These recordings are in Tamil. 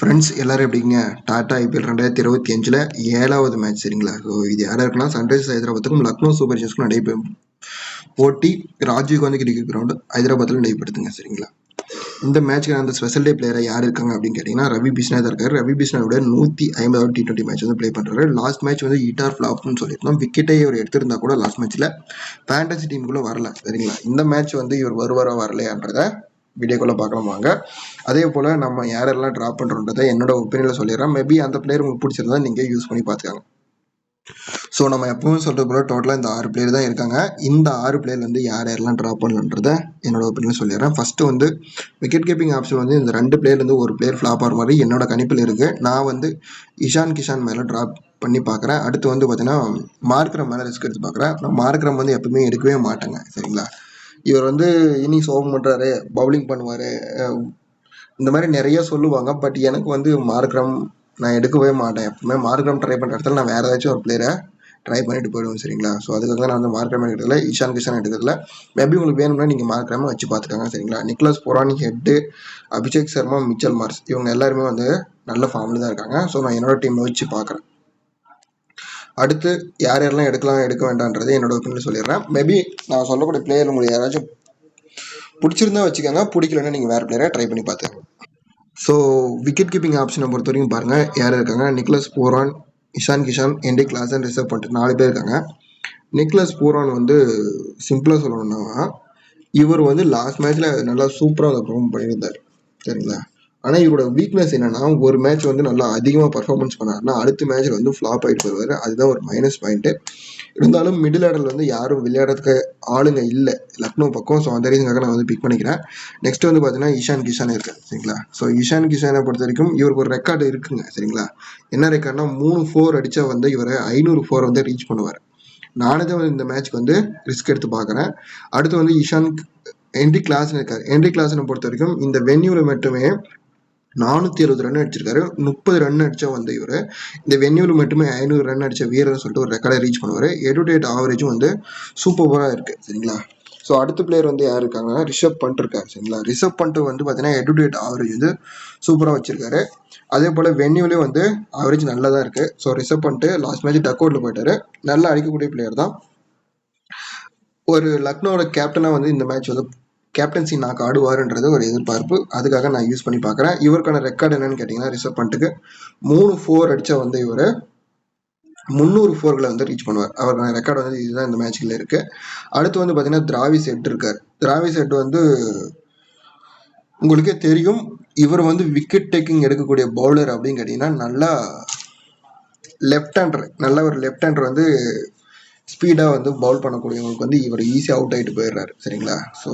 ஃப்ரெண்ட்ஸ் எல்லாரும் எப்படிங்க? டாடா ஐபிஎல் 2025 7வது மேட்ச் சரிங்களா? ஸோ இது யாராக இருக்கலாம்? சன்ரைசர்ஸ் ஹைதராபாத்துக்கும் லக்னோ சூப்பர் ஜெயின்ஸ்க்கும் நடைபெறும் போட்டி ராஜீவ் காந்தி கிரிக்கெட் கிரவுண்ட் ஹைதராபாத்தில் நடைபெறுதுங்க சரிங்களா? இந்த மேட்ச்க்கு அந்த ஸ்பெஷல் டே பிளேயரை யார் இருக்காங்க அப்படின்னு கேட்டிங்கன்னா ரவி பிஷ்ணா தான் இருக்காரு. ரவி பிஷ்ணாவோட 150வது T20 மேட்ச் வந்து ப்ளே பண்ணுறாரு. லாஸ்ட் மேட்ச் வந்து ஈட்டார் ஃப்ளாப்னு சொல்லியிருந்தோம். விக்கெட்டை இவர் எடுத்திருந்தா கூட லாஸ்ட் மேட்ச்சில் ஃபேண்டசி டீமுக்குள்ளே வரல சரிங்களா? இந்த மேட்ச் வந்து இவர் வருவாரா வரலையான்றதை வீடியோக்குள்ளே பார்க்கலாம் வாங்க. அதே போல் நம்ம யாரெல்லாம் ட்ராப் பண்ணுறோன்றதை என்னோட ஒப்பீனியனில் சொல்லிடுறேன். மேபி அந்த பிளேயர் உங்களுக்கு பிடிச்சிருந்தா நீங்கள் யூஸ் பண்ணி பார்த்துக்காங்க. ஸோ நம்ம எப்பவும் சொல்கிறது போல டோட்டலாக இந்த 6 பிளேயர் தான் இருக்காங்க. இந்த 6 பிளேயர் வந்து யாரெல்லாம் ட்ராப் பண்ணலன்றதை என்னோட ஒப்பீனியன் சொல்லிடுறேன். ஃபஸ்ட்டு வந்து விக்கெட் கீப்பிங் ஆப்ஷன் வந்து இந்த 2 பிளேயர்லேருந்து ஒரு பிளேயர் ஃப்ளாப் ஆகிற மாதிரி என்னோட கணிப்பில் இருக்குது. நான் வந்து இஷான் கிஷான் மேலே ட்ராப் பண்ணி பார்க்குறேன். அடுத்து வந்து பார்த்தீங்கன்னா மார்க்ரம் மேலே ரிஸ்க் எடுத்து பார்க்குறேன். நான் மார்க்ரம் வந்து எப்பவுமே எடுக்கவே மாட்டேங்க சரிங்களா? இவர் வந்து இன்னிங்ஸ் ஓப்பன் பண்ணுறாரு, பவுலிங் பண்ணுவார், இந்த மாதிரி நிறைய சொல்லுவாங்க. பட் எனக்கு வந்து மார்க்ரம் நான் எடுக்கவே மாட்டேன். எப்பவுமே மார்க்ரம் ட்ரை பண்ணுற இடத்துல நான் வேறு ஏதாச்சும் ஒரு பிளேயரை ட்ரை பண்ணிட்டு போயிடுவேன் சரிங்களா? ஸோ அதுக்காக நான் வந்து மார்க்ரம் எடுக்கிறதுல இஷான் கிஷான் எடுக்கிறதுல மேபி உங்களுக்கு வேணும்னா நீங்கள் மார்க்ரம் வச்சு பார்த்துக்காங்க சரிங்களா? Nicholas Pooran Head, Abhishek Sharma, Mitchell Marsh இவங்க எல்லாருமே வந்து நல்ல ஃபார்மில் தான் இருக்காங்க. ஸோ நான் என்னோட டீமில் வச்சு பார்க்குறேன். அடுத்து யார் யாரெல்லாம் எடுக்கலாம் எடுக்க வேண்டாம்ன்றது என்னோட ஒப்பீனியன் சொல்லிடுறேன். மேபி நான் சொல்லக்கூடிய பிளேயர் உங்களுக்கு யாராச்சும் பிடிச்சிருந்தா வச்சுக்கோங்க, பிடிக்கலன்னா நீங்கள் வேறு பிளேயரை ட்ரை பண்ணி பார்த்துக்கோங்க. ஸோ விக்கெட் கீப்பிங் ஆப்ஷனை பொறுத்த வரைக்கும் பாருங்கள் யார் இருக்காங்க. நிக்லஸ் பூரான், இஷான் கிஷான், என்டி கிளாசன், ரிசர்வ் பண்ணிட்டு 4 பேர் இருக்காங்க. நிக்லஸ் பூரான் வந்து சிம்பிளாக சொல்லணும்னா இவர் வந்து லாஸ்ட் மேட்ச்சில் நல்லா சூப்பராக அதை பெர்ஃபார்ம் பண்ணியிருந்தார் சரிங்களா? ஆனால் இவரோட வீக்னஸ் என்னன்னா ஒரு மேட்ச் வந்து நல்லா அதிகமாக பர்ஃபார்மன்ஸ் பண்ணாருன்னா அடுத்த மேட்ச்சில் வந்து ஃப்ளாப் ஆகிட்டு வருவார். அதுதான் ஒரு மைனஸ் பாயிண்ட்டு. இருந்தாலும் மிடில் ஆர்டரில் வந்து யாரும் விளையாடுறதுக்கு ஆளுங்க இல்லை லக்னோ பக்கம். ஸோ அந்த ரீசனுக்காக நான் வந்து பிக் பண்ணிக்கிறேன். நெக்ஸ்ட் வந்து பார்த்தீங்கன்னா இஷான் கிஷான் இருக்காரு சரிங்களா? ஸோ இஷான் கிஷானை பொறுத்த வரைக்கும் இவருக்கு ஒரு ரெக்கார்டு இருக்குங்க சரிங்களா? என்ன ரெக்கார்ட்னா 3 4 அடித்தா வந்து இவரை 500 4 வந்து ரீச் பண்ணுவார். நானே தான் வந்து இந்த மேட்ச்க்கு வந்து ரிஸ்க் எடுத்து பார்க்குறேன். அடுத்து வந்து இஷான் என்டி கிளாஸ்னு இருக்காரு. என்டி கிளாஸ்னை பொறுத்த வரைக்கும் இந்த வென்யூவில் மட்டுமே 470 ரன் அடிச்சிருக்காரு. 30 ரன் அடிச்சா வந்து இவர் இந்த வென்யூவில் மட்டுமே 500 ரன் அடிச்ச வீரர்னு சொல்லிட்டு ஒரு ரெக்கார்டை ரீச் பண்ணுவார். எடுடேட் ஆவரேஜும் வந்து சூப்பராக இருக்கு சரிங்களா? ஸோ அடுத்த பிளேயர் வந்து யார் இருக்காங்கன்னா ரிஷப் பண்ட் இருக்காரு சரிங்களா? ரிஷப் பண்ட் வந்து பார்த்தீங்கன்னா எடுடேட் ஆவரேஜ் வந்து சூப்பராக வச்சிருக்காரு. அதே போல் வென்யூலேயும் வந்து ஆவரேஜ் நல்லா தான் இருக்குது. ஸோ ரிஷப் பண்ணிட்டு லாஸ்ட் மேட்ச் டக் அவுட்டில் போயிட்டாரு. நல்லா அடிக்கக்கூடிய பிளேயர் தான். ஒரு லக்னோட கேப்டனாக வந்து இந்த மேட்ச் வந்து கேப்டன்சி நாக்கு ஆடுவாருன்றது ஒரு எதிர்பார்ப்பு. அதுக்காக நான் யூஸ் பண்ணி பார்க்குறேன். இவருக்கான ரெக்கார்டு என்னன்னு கேட்டிங்கன்னா ரிஷப் பண்ணிட்டுக்கு 3 4 அடித்தா வந்து இவர் 300 4களை வந்து ரீச் பண்ணுவார். அவருக்கான ரெக்கார்டு வந்து இதுதான் இந்த மேட்ச்சில் இருக்குது. அடுத்து வந்து பார்த்தீங்கன்னா திராவிஸ் ஹெட் இருக்கார். திராவிஸ் ஹெட் வந்து உங்களுக்கே தெரியும் இவர் வந்து விக்கெட் டேக்கிங் எடுக்கக்கூடிய பவுலர் அப்படின்னு கேட்டிங்கன்னா நல்லா லெஃப்ட் ஹேண்டர், நல்ல ஒரு லெஃப்ட் ஹேண்டர் வந்து ஸ்பீடாக வந்து பவுல் பண்ணக்கூடியவங்களுக்கு வந்து இவர் ஈஸியாக அவுட் ஆகிட்டு போயிடுறாரு சரிங்களா? ஸோ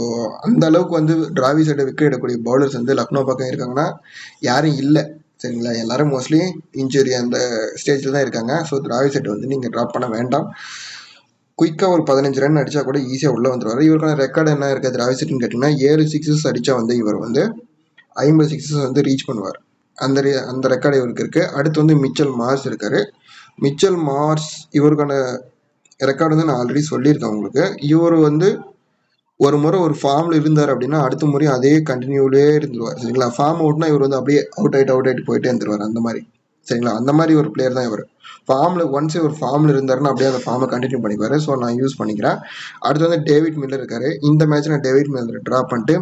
அந்த அளவுக்கு வந்து டிராவிஸ் ஹெட்டை விக்கெட் எடுக்கக்கூடிய பவுலர்ஸ் வந்து லக்னோ பக்கம் இருக்காங்கன்னா யாரும் இல்லை சரிங்களா? எல்லாரும் மோஸ்ட்லி இன்ஜுரி அந்த ஸ்டேஜில் தான் இருக்காங்க. ஸோ டிராவிஸ் ஹெட் வந்து நீங்கள் ட்ராப் பண்ண வேண்டாம். குயிக்காக ஒரு 15 ரன் அடித்தா கூட ஈஸியாக உள்ளே வந்துடுவார். இவருக்கான ரெக்கார்டு என்ன இருக்குது டிராவிஸ் ஹெட்னு கேட்டிங்கன்னா 7 சிக்ஸஸ் அடித்தா வந்து இவர் வந்து 50 சிக்ஸஸ் வந்து ரீச் பண்ணுவார். அந்த ரெக்கார்டு இவருக்கு இருக்குது. அடுத்து வந்து மிச்சல் மார்ஸ் இருக்கார். மிச்சல் மார்ஸ் இவருக்கான ரெக்கார்டு வந்து நான் ஆல்ரெடி சொல்லியிருக்கேன் உங்களுக்கு. இவர் வந்து ஒரு முறை ஒரு ஃபார்மில் இருந்தார் அப்படின்னா அடுத்த முறையும் அதே கண்டினியூலே இருந்துருவார் சரிங்களா? ஃபார்ம் அவுட்னா இவர் வந்து அப்படியே அவுட் ஆகிட்டு போயிட்டே இருந்துருவார் அந்த மாதிரி சரிங்களா? அந்த மாதிரி ஒரு பிளேயர் தான் இவர். ஃபார்மில் ஒன்ஸே ஒரு ஃபார்மில் இருந்தாருன்னா அப்படியே அந்த ஃபார்மை கண்டினியூ பண்ணிக்குவார். ஸோ நான் யூஸ் பண்ணிக்கிறேன். அடுத்து வந்து டேவிட் மில்லர் இருக்காரு. இந்த மேட்ச்சில் நான் டேவிட் மில்லர் ட்ராப் பண்ணிட்டு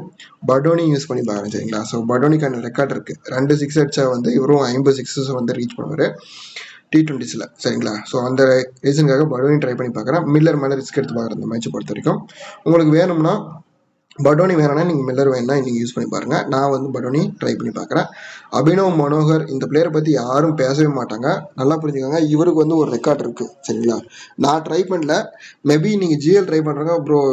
படோனி யூஸ் பண்ணி பார்க்குறேன் சரிங்களா? ஸோ படோனிக்கான ரெக்கார்டு இருக்குது. 2 6 அடிச்சா வந்து இவரும் 50 சிக்ஸஸ் வந்து ரீச் பண்ணுவார் T20s சரிங்களா? ஸோ அந்த ரீசனுக்காக படோனி ட்ரை பண்ணி பார்க்குறேன். மில்லர் மேலே ரிஸ்க் எடுத்து பார்க்குறேன் இந்த மேட்சை பொறுத்த வரைக்கும். உங்களுக்கு வேணும்னா படோனி வேணும்னா நீங்கள் மில்லர் வேணும்னா நீங்கள் யூஸ் பண்ணி பாருங்கள். நான் வந்து படோனி ட்ரை பண்ணி பார்க்குறேன். அபினவ் மனோகர் இந்த பிளேயரை பற்றி யாரும் பேசவே மாட்டாங்க. நல்லா புரிஞ்சுக்கோங்க. இவருக்கு வந்து ஒரு ரெக்கார்ட் இருக்குது சரிங்களா? நான் ட்ரை பண்ணல. மேபி நீங்கள் ஜிஎல் ட்ரை பண்ணுறாங்க அப்புறம்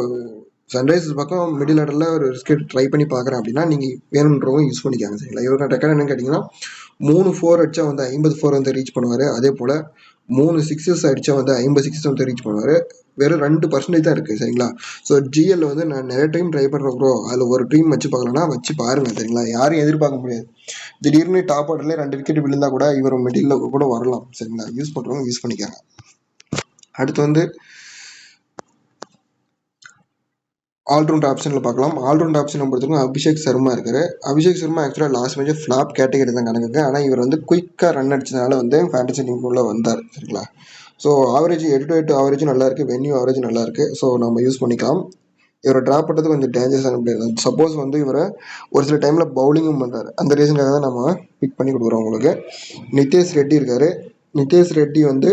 சன்ரைசர்ஸ் பக்கம் மிடில் ஆர்டரில் ஒரு ரிஸ்க் ட்ரை பண்ணி பார்க்குறேன் அப்படின்னா நீங்கள் வேணுன்றவங்க யூஸ் பண்ணிக்காங்க சரிங்களா? இவருக்கான ரெக்கார்ட் என்னன்னு கேட்டிங்கன்னா 3 4 அடித்தா வந்து 50 4 வந்து ரீச் பண்ணுவார். அதே போல் 3 சிக்ஸஸ் அடித்தா வந்து 50 சிக்ஸஸ் வந்து ரீச் பண்ணுவார். வெறும் 2% தான் இருக்குது சரிங்களா? ஸோ ஜிஎல் வந்து நான் நிறைய டைம் ட்ரை பண்ணுறேன் ப்ரோ. அதில் ஒரு டீம் வச்சு பார்க்கலன்னா வச்சு பாருங்கள் சரிங்களா? யாரும் எதிர்பார்க்க முடியாது. திடீர்னு டாப் ஆர்டர்லேயே 2 விக்கெட் விழுந்தால் கூட இவர் மிடில் கூட வரலாம் சரிங்களா? யூஸ் பண்ணுறவங்க யூஸ் பண்ணிக்காங்க. அடுத்து வந்து ஆல்ரவுண்ட் ஆப்ஷனில் பார்க்கலாம். ஆல்ரவுண்ட் ஆப்ஷன் பொறுத்தவரைக்கும் அபிஷேக் சர்மா இருக்காரு. அபிஷேக் சர்மா ஆக்சுவலாக லாஸ்ட் மேட்ச் ஃப்ளாப் கேட்டகரி தான் கணக்குக்கு. ஆனால் இவர் வந்து குயிக்காக ரன் அடிச்சதுனால வந்து ஃபேண்டசி டீமுக்குள்ளே வந்தார். சரிங்களா. ஸோ ஆவரேஜ் 8-8 ஆவரேஜும் நல்லா இருக்குது, வென்யூ ஆவரேஜ் நல்லா இருக்குது. ஸோ நம்ம யூஸ் பண்ணிக்கலாம். இவரை ட்ராப் பண்ணுறது கொஞ்சம் டேஞ்சரஸான பிளேயர் தான். சப்போஸ் வந்து இவரை ஒரு சில டைமில் பவுலிங்கும் பண்ணுறாரு. அந்த ரீசனுக்காக தான் நம்ம பிக் பண்ணி கொடுக்குறோம் உங்களுக்கு. நிதேஷ் ரெட்டி இருக்காரு. நிதேஷ் ரெட்டி வந்து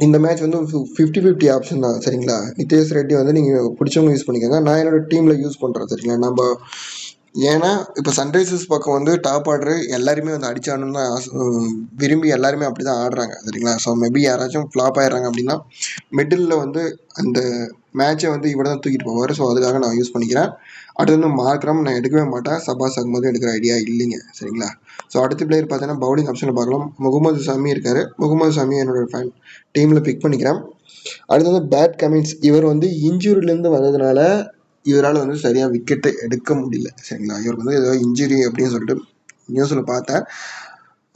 இந்த மேட்ச் வந்து 50-50 ஆப்ஷன் தான். சரிங்களா. நிதேஷ் ரெட்டி வந்து நீங்கள் பிடிச்சவங்க யூஸ் பண்ணிக்கோங்க. நான் என்னோட டீமில் யூஸ் பண்ணுறேன். சரிங்களா. நம்ம ஏன்னா இப்போ சன்ரைசர்ஸ் பக்கம் வந்து டாப் ஆர்டர் எல்லாருமே வந்து அடிச்சாடணும்னு தான் விரும்பி எல்லாருமே அப்படி தான் ஆடுறாங்க. சரிங்களா. ஸோ மேபி யாராச்சும் ஃப்ளாப் ஆயிடுறாங்க அப்படின்னா மிடில் வந்து அந்த மேட்சை வந்து இவர் தான் தூக்கிட்டு போவார். ஸோ அதுக்காக நான் யூஸ் பண்ணிக்கிறேன். அடுத்து வந்து மார்க்ரம் நான் எடுக்கவே மாட்டேன். சபாஸ் அகமதும் எடுக்கிற ஐடியா இல்லைங்க. சரிங்களா. ஸோ அடுத்த பிளேயர் பார்த்தீங்கன்னா பவுலிங் ஆப்ஷனில் பார்க்கலாம். முகமது ஷமி இருக்காரு. முகமது ஷமி என்னோட ஃபேன் டீமில் பிக் பண்ணிக்கிறேன். அடுத்து வந்து பேட் கமின்ஸ். இவர் வந்து இன்ஜூரிலேருந்து வந்ததுனால இவரால் வந்து சரியாக விக்கெட்டை எடுக்க முடியல. சரிங்களா. இவருக்கு வந்து ஏதோ இன்ஜுரி அப்படின்னு சொல்லிட்டு நியூஸில் பார்த்தேன்.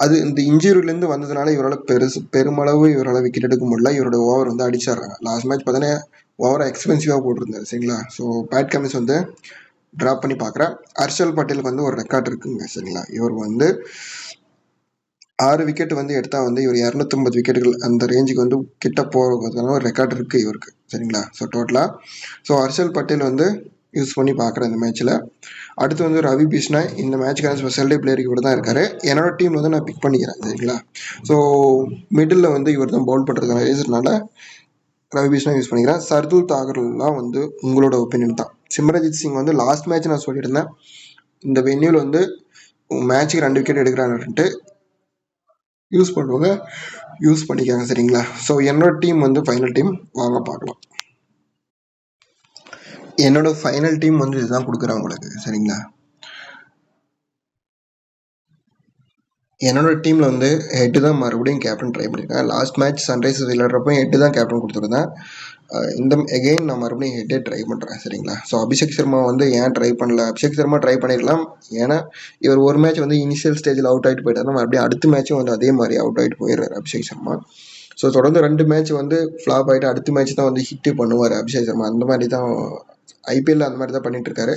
அது இந்த இன்ஜுரியிலேருந்து வந்ததுனால இவரால் பெருமளவு இவரால் விக்கெட் எடுக்க முடியல. இவரோட ஓவர் வந்து அடிச்சிடுறாங்க. லாஸ்ட் மேட்ச் பார்த்தீங்கன்னா ஓவரை எக்ஸ்பென்சிவாக போட்டிருந்தாரு. சரிங்களா. ஸோ பேட் கமின்ஸ் வந்து ட்ராப் பண்ணி பார்க்குறேன். ஹர்ஷல் பட்டேலுக்கு வந்து ஒரு ரெக்கார்ட் இருக்குங்க. சரிங்களா. இவர் வந்து 6 விக்கெட் வந்து எடுத்தால் வந்து இவர் 250 விக்கெட்டுகள் அந்த ரேஞ்சுக்கு வந்து கிட்ட போகிறதுக்கான ஒரு ரெக்கார்ட் இருக்குது இவருக்கு. சரிங்களா. ஸோ டோட்டலாக ஸோ ஹர்ஷல் பட்டேல் வந்து யூஸ் பண்ணி பார்க்குறேன் இந்த மேட்ச்சில். அடுத்து வந்து ரவி பிஷ்ணா. இந்த மேட்ச்சுக்கான ஸ்பெஷாலிட்டி பிளேயருக்கு இவர் தான் இருக்கார். என்னோட டீம் வந்து நான் பிக் பண்ணிக்கிறேன். சரிங்களா. ஸோ மிடில் வந்து இவர் தான் பவுல் பண்ணுறதுக்கான ரீசனால ரவி பிஷ்ணா யூஸ் பண்ணிக்கிறேன். சர்துல் தாகர்லாம் வந்து உங்களோட ஒப்பீனியன் தான். சிம்ரன்ஜித் சிங் வந்து லாஸ்ட் மேட்ச் நான் சொல்லியிருந்தேன் இந்த வென்யூவில் வந்து மேட்ச்சுக்கு 2 விக்கெட் எடுக்கிறான்ட்டு யூஸ் பண்ணுவாங்க, யூஸ் பண்ணிக்காங்க. சரிங்களா. ஸோ என்னோட டீம் வந்து ஃபைனல் டீம் வாங்க பார்க்கலாம். என்னோட ஃபைனல் டீம் வந்து இதுதான் கொடுக்குறேன் உங்களுக்கு. சரிங்களா. என்னோட டீமில் வந்து ஹெட்டு தான் மறுபடியும் கேப்டன் ட்ரை பண்ணியிருக்கேன். லாஸ்ட் மேட்ச் சன்ரைசர்ஸ் விளையாடுறப்போ ஹெட்டு தான் கேப்டன் கொடுத்துருந்தேன். இந்த எகெயின் நான் மறுபடியும் ஹெட்டே ட்ரை பண்ணுறேன். சரிங்களா. ஸோ அபிஷேக் சர்மா வந்து ஏன் ட்ரை பண்ணல, அபிஷேக் சர்மா ட்ரை பண்ணிடலாம். ஏன்னா இவர் ஒரு மேட்ச் வந்து இனிஷியல் ஸ்டேஜில் அவுட் ஆகிட்டு போயிட்டாருன்னா மறுபடியும் அடுத்த மேட்ச்சும் வந்து அதே மாதிரி அவுட் ஆகிட்டு போயிடுறாரு அபிஷேக் சர்மா. ஸோ தொடர்ந்து 2 மேட்ச் வந்து ஃப்ளாப் ஆகிட்டு அடுத்த மேட்ச் தான் வந்து ஹிட்டு பண்ணுவார் அபிஷேக் சர்மா. அந்த மாதிரி தான் ஐபிஎல்ல அந்த மாதிரி தான் பண்ணிட்டு இருக்காரு.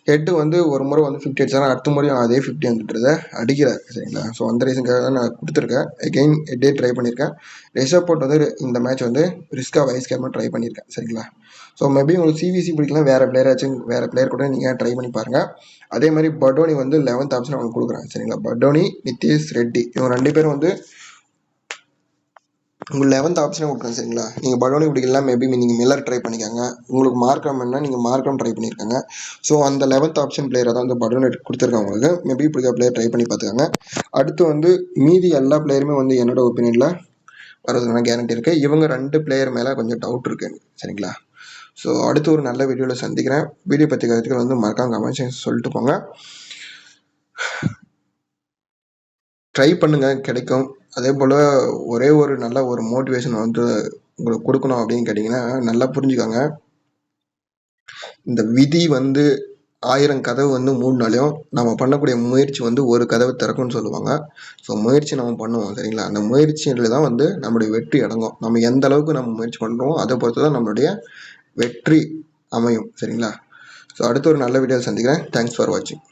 ஹெட்டு வந்து ஒரு முறை வந்து 50 அடிச்சாலும் அடுத்த முறையும் அதே 50 வந்துட்டுறத அடிக்கிறார். சரிங்களா. ஸோ அந்த ரீசனுக்காக தான் நான் கொடுத்துருக்கேன். எகெயின் ஹெட்டே ட்ரை பண்ணியிருக்கேன். ரிஷப் பண்ட் வந்து இந்த மேட்ச் வந்து ரிஸ்காக வைஸ் கேப்டன் ட்ரை பண்ணியிருக்கேன். சரிங்களா. ஸோ மேபி உங்களுக்கு சிவிசி பிடிக்கலாம், வேறு பிளேயர் கூட நீங்கள் ட்ரை பண்ணி பாருங்கள். அதே மாதிரி பட்டோனி வந்து 11th ஆப்ஷன் அவங்களுக்கு கொடுக்குறேன். சரிங்களா. பட்டோனி, நிதேஷ் ரெட்டி இவங்க 2 பேரும் வந்து உங்களுக்கு 11th ஆப்ஷனே கொடுக்குறேன். சரிங்களா. நீங்கள் பட்டோனி பிடிக்கலாம், மேபி நீங்கள் மில்லர் ட்ரை பண்ணிக்காங்க. உங்களுக்கு மார்க்ரம் வேணால் நீங்கள் மார்க்ரம் ட்ரை பண்ணியிருக்காங்க. ஸோ அந்த 11th ஆப்ஷன் பிளேயரை தான் வந்து பட்டோனி கொடுத்துருக்காங்க உங்களுக்கு. மேபி பிடிக்க பிளேயர் ட்ரை பண்ணி பார்த்துக்காங்க. அடுத்து வந்து மீதி எல்லா பிளேயருமே வந்து என்னோட ஒப்பீனியனில் வரதுக்கான கேரண்டி இருக்குது. இவங்க 2 பிளேயர் மேலே கொஞ்சம் டவுட் இருக்குது. சரிங்களா. ஸோ அடுத்து ஒரு நல்ல வீடியோவில் சந்திக்கிறேன். வீடியோ பற்றி கருத்துக்கள் வந்து மறக்காம கமெண்ட்ஸ் சொல்லிட்டு போங்க. ட்ரை பண்ணுங்கள், கிடைக்கும். அதே போல் ஒரே ஒரு நல்ல ஒரு மோட்டிவேஷன் வந்து உங்களுக்கு கொடுக்கணும் அப்படின்னு கேட்டிங்கன்னா நல்லா புரிஞ்சுக்காங்க. இந்த விதி வந்து 1000 கதவு வந்து மூடினாலையும் நம்ம பண்ணக்கூடிய முயற்சி வந்து ஒரு கதவு திறக்கும்னு சொல்லுவாங்க. ஸோ முயற்சி நம்ம பண்ணுவோம். சரிங்களா. அந்த முயற்சியில் தான் வந்து நம்மளுடைய வெற்றி அடங்கும். நம்ம எந்த அளவுக்கு நம்ம முயற்சி பண்ணுறோமோ அதை பொறுத்து தான் நம்மளுடைய வெற்றி அமையும். சரிங்களா. ஸோ அடுத்த ஒரு நல்ல வீடியோவில் சந்திக்கிறேன். தேங்க்ஸ் ஃபார் வாட்சிங்.